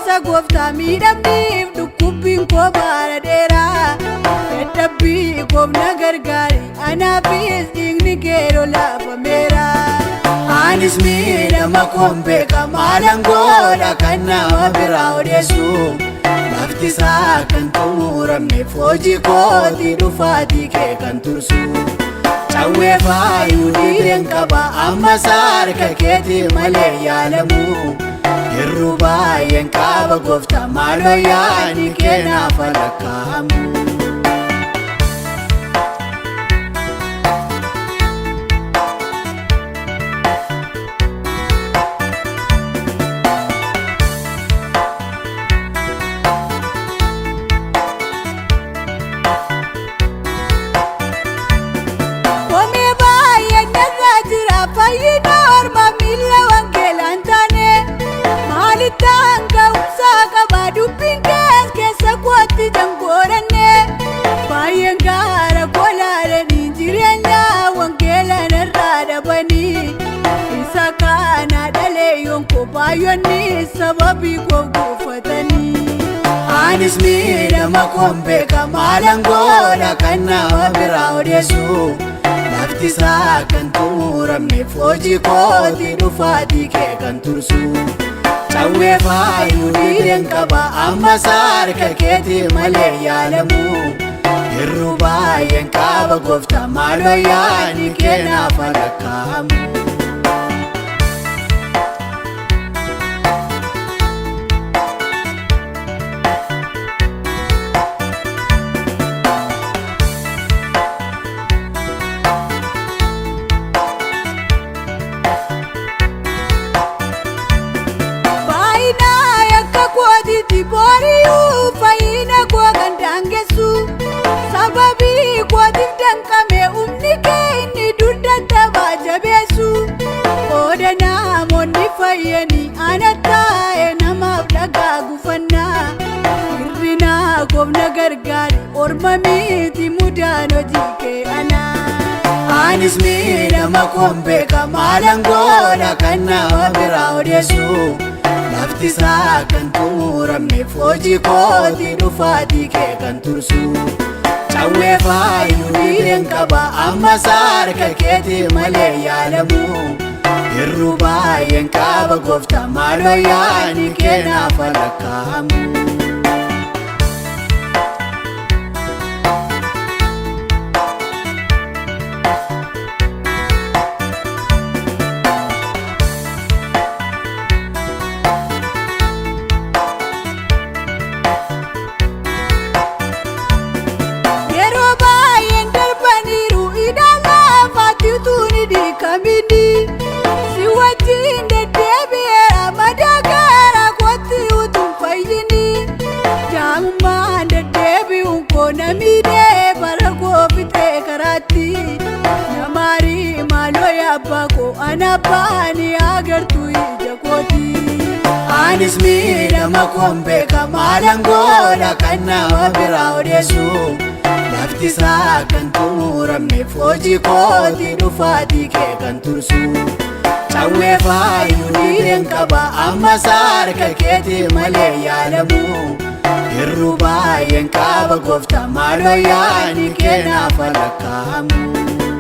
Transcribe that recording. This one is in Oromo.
isa gooftaa miidhamniif dhukkubbiin koo baara dheeraa dadhabbii koofna gargaari anaafis dhiigni kee lolaafameera. Anis miidhama koon beeka maalan godha kan nama biraa odeessu lafti isaa kan xumuramneef hojii kootii dhufaatii kee kan tursu. Cawwee faayuu dhiireen qaba ammas harka keetii malee yaalamu. Yeroo baay'een qaba gooftaa maaloo yaadni kee naaf lakkaa'amu. Fayyina ormaa miila wangeelaan taane maalitaan ga'umsaa qaba dubbiin keessa kootti jangooranne baay'een gaara kolaalanii jireenya wangeelaan irraa dhabanii isa kana dhalee yonkoo baay'oonni sababii koo gufatanii. Anis miidhama koon beeka maalan godha kan nama biraa odeessu lafti isaa kan xumuramneef hojii kootii dhufaatii kee kan tursu. Cawwee faayuu dhiireen qaba ammas harka keetii malee yaalamu. Yeroo baay'een qaba gooftaa maaloo yaadni kee naaf lakkaa'amu. Booriyu fayyina koo kan daangessu sababii kootiif danqame humni kee inni duddattabaa jabeessu. Oda namoonni fayyanii ana taa'e namaaf dhagaa gufannaa hir'ina koofna gargaari orma miti mudaan hojii kee ana. Anis miidhama koon beeka maalan godha kan nama biraa odeessu lafti isaa kan xumuramneef hojii kootii dhufaatii kee kan tursu. Cawwee faayuu dhiireen qaba ammas harka keetii malee yaalamu. Yeroo baay'een qaba gooftaa maaloo yaadni kee naaf lakkaa'amu. Si wajjin deddeebi'eera madaagaara kootti utuun fayyini daa'imman deddeebi'uun koo namiidhee bara koo fixee karaatti namaarii maaloo yaabbaa koo ana baanii agartuu ija kooti. Anis miidhama koon beeka maalan godha kan nama biraa odeessu lafti isaa kan xumuramneef hojii kootii dhufaatii kee kan tursu. Cawwee faayuu dhiireen qaba ammas harka keetii malee yaalamu. Yeroo baay'een qaba gooftaa maaloo yaadni kee naaf lakkaa'amu.